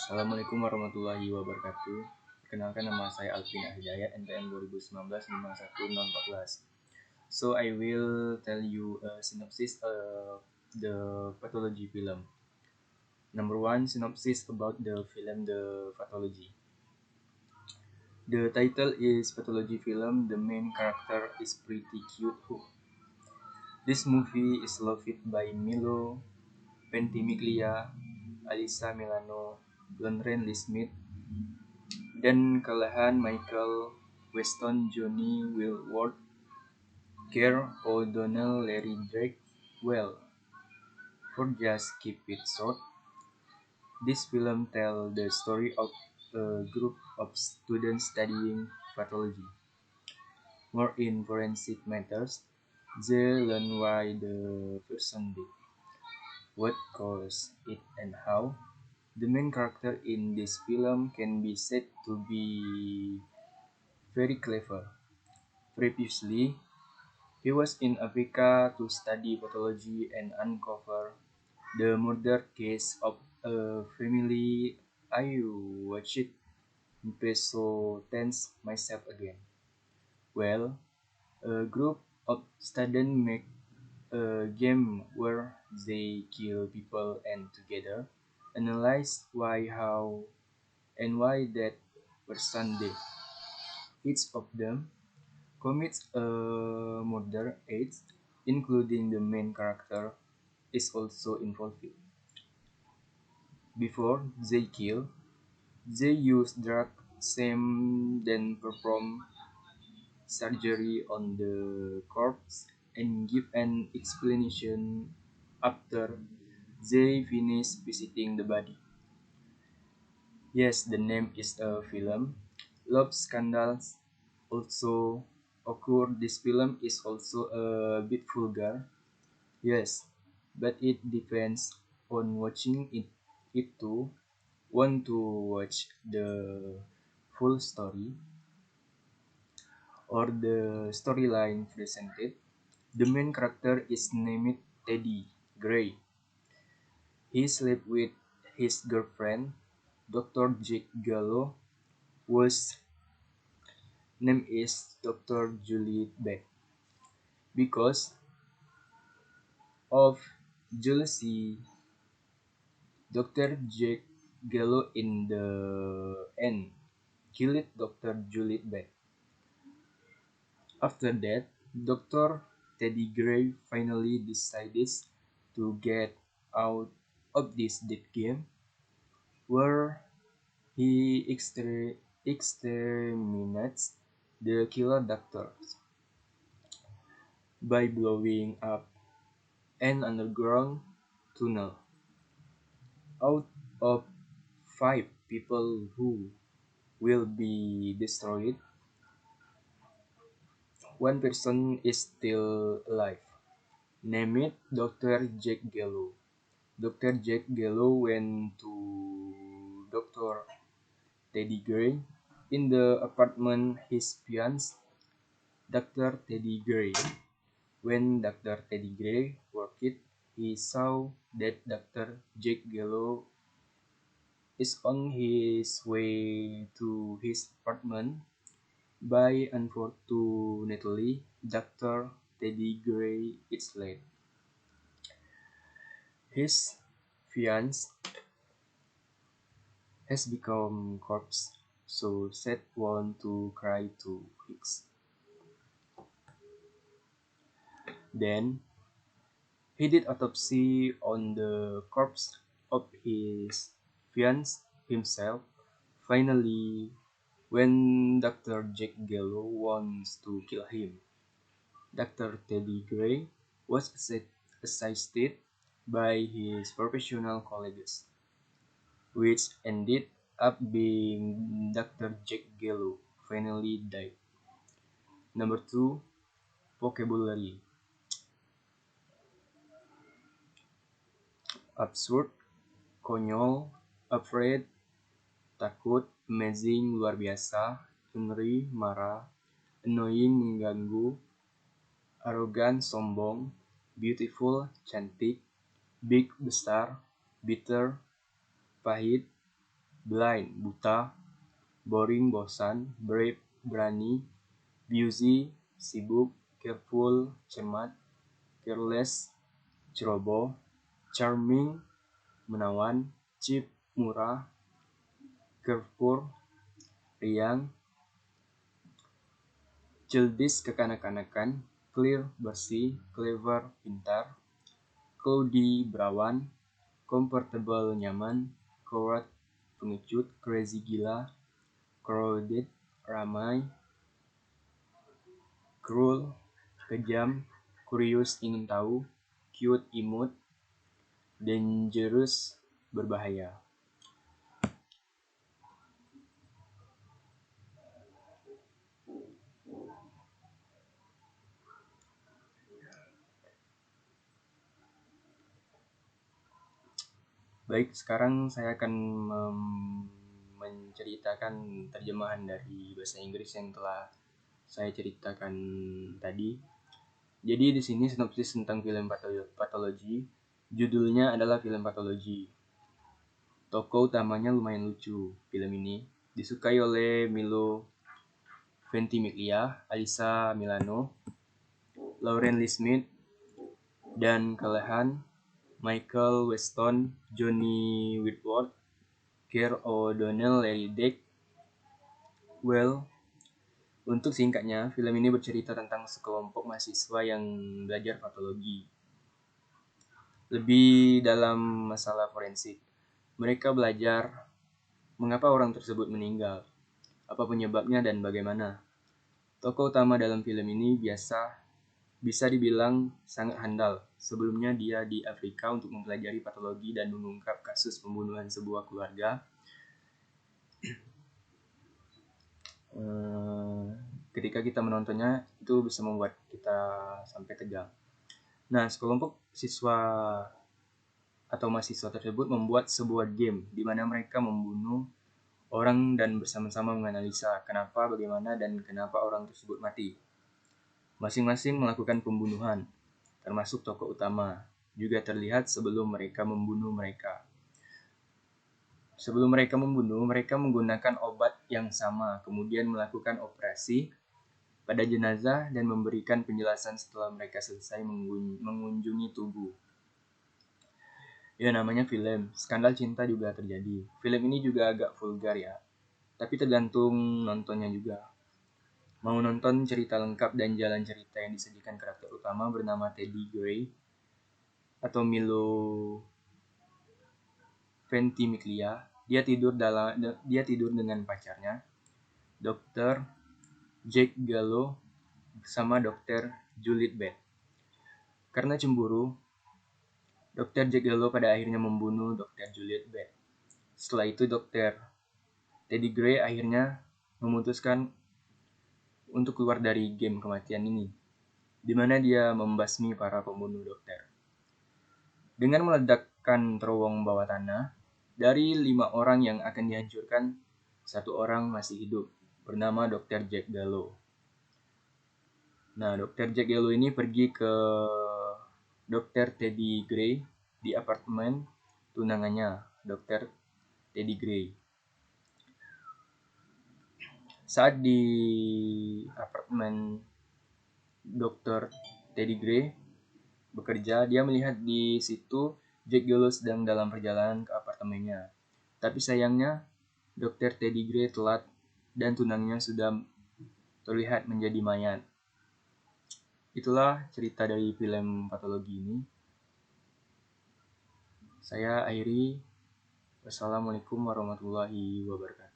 Assalamualaikum warahmatullahi wabarakatuh. Perkenalkan, nama saya Alvin Hidayat, NPM 2019-51014. So I will tell you a synopsis of the pathology film. Number one, synopsis about the film The Pathology. The title is Pathology Film. The main character is pretty cute. This movie is loved by Milo Ventimiglia, Alyssa Milano, Lauren Lee Smith, Dan Callahan, Michael Weston, Johnny Wilward, Kerr O'Donnell, Larry Drake. Well, for just keep it short, this film tells the story of a group of students studying pathology. More in forensic matters, they learn why the person did, what caused it, and how. The main character in this film can be said to be very clever. Previously, he was in Africa to study pathology and uncover the murder case of a family. I watched it so tense myself again. Well, a group of students make a game where they kill people and together analyze why, how, and why that person did. Each of them commits a murder act, including the main character, is also involved. Before they kill, they use drug, shame, then perform surgery on the corpse and give an explanation after they finish visiting the body. Yes, the name is a film. Love scandals also occur. This film is also a bit vulgar. Yes, but it depends on watching it too. Want to watch the full story or the storyline presented? The main character is named Teddy Gray. He slept with his girlfriend, Dr. Jake Gallo, whose name is Dr. Juliet Beck. Because of jealousy, Dr. Jake Gallo in the end killed Dr. Juliet Beck. After that, Dr. Teddy Gray finally decides to get out of this dead game where he exterminates the killer doctors by blowing up an underground tunnel. Out of 5 people who will be destroyed, one person is still alive, named Dr. Jack Gallo. Dr. Jack Gallo went to Dr. Teddy Gray in the apartment his fiancée, Dr. Teddy Gray. When Dr. Teddy Gray worked, he saw that Dr. Jack Gallo is on his way to his apartment. By unfortunately, Dr. Teddy Gray is late. His fiancée has become corpse, so Seth wants to cry to Hicks. Then he did autopsy on the corpse of his fiancée himself. Finally, when Dr. Jack Gallo wants to kill him, Dr. Teddy Gray was assisted by his professional colleagues, which ended up being Dr. Jack Gallo finally died. Number 2, vocabulary. Absurd, konyol, afraid, takut, amazing, luar biasa, ngeri, marah, annoying, mengganggu, arrogant, sombong, beautiful, cantik, big, besar, bitter, pahit, blind, buta, boring, bosan, brave, berani, busy, sibuk, careful, cermat, careless, ceroboh, charming, menawan, cheap, murah, carrefour, riang, childish, kekanak-kanakan, clear, bersih, clever, pintar, cloudy, berawan, comfortable, nyaman, correct, pengecut, crazy, gila, crowded, ramai, cruel, kejam, curious, ingin tahu, cute, imut, dangerous, berbahaya. Baik, sekarang saya akan menceritakan terjemahan dari bahasa Inggris yang telah saya ceritakan tadi. Jadi di sini sinopsis tentang film Pathology. Judulnya adalah film Pathology. Tokoh utamanya lumayan lucu film ini. Disukai oleh Milo Ventimiglia, Alyssa Milano, Lauren Lee Smith, Dan Callahan, Michael Weston, Johnny Whitworth, Claire O'Donnell, Larry Dick. Well, untuk singkatnya, film ini bercerita tentang sekelompok mahasiswa yang belajar patologi. Lebih dalam masalah forensik. Mereka belajar mengapa orang tersebut meninggal, apa penyebabnya dan bagaimana. Tokoh utama dalam film ini bisa dibilang sangat handal. Sebelumnya dia di Afrika untuk mempelajari patologi dan mengungkap kasus pembunuhan sebuah keluarga. Ketika kita menontonnya, itu bisa membuat kita sampai tegang. Nah, sekelompok siswa atau mahasiswa tersebut membuat sebuah game di mana mereka membunuh orang dan bersama-sama menganalisa kenapa, bagaimana, dan kenapa orang tersebut mati. Masing-masing melakukan pembunuhan, termasuk tokoh utama, juga terlihat sebelum mereka membunuh mereka. Sebelum mereka membunuh, mereka menggunakan obat yang sama, kemudian melakukan operasi pada jenazah dan memberikan penjelasan setelah mereka selesai mengunjungi tubuh. Ya, namanya film. Skandal cinta juga terjadi. Film ini juga agak vulgar ya, tapi tergantung nontonnya juga. Mau nonton cerita lengkap dan jalan cerita yang disajikan karakter utama bernama Teddy Gray atau Milo Ventimiglia. Dia tidur dengan pacarnya, Dr. Jack Gallo, bersama Dr. Juliet Beth. Karena cemburu, Dr. Jack Gallo pada akhirnya membunuh Dr. Juliet Beth. Setelah itu Dr. Teddy Gray akhirnya memutuskan untuk keluar dari game kematian ini, di mana dia membasmi para pembunuh dokter. Dengan meledakkan terowong bawah tanah, dari 5 orang yang akan dihancurkan, 1 orang masih hidup, bernama Dr. Jack Gallo. Nah, Dr. Jack Gallo ini pergi ke Dr. Teddy Gray di apartemen tunangannya, Dr. Teddy Gray. Saat di apartemen Dr. Teddy Gray bekerja, dia melihat di situ Jack Gallo sedang dalam perjalanan ke apartemennya. Tapi sayangnya, Dr. Teddy Gray telat dan tunangnya sudah terlihat menjadi mayat. Itulah cerita dari film Pathology ini. Saya akhiri. Wassalamualaikum warahmatullahi wabarakatuh.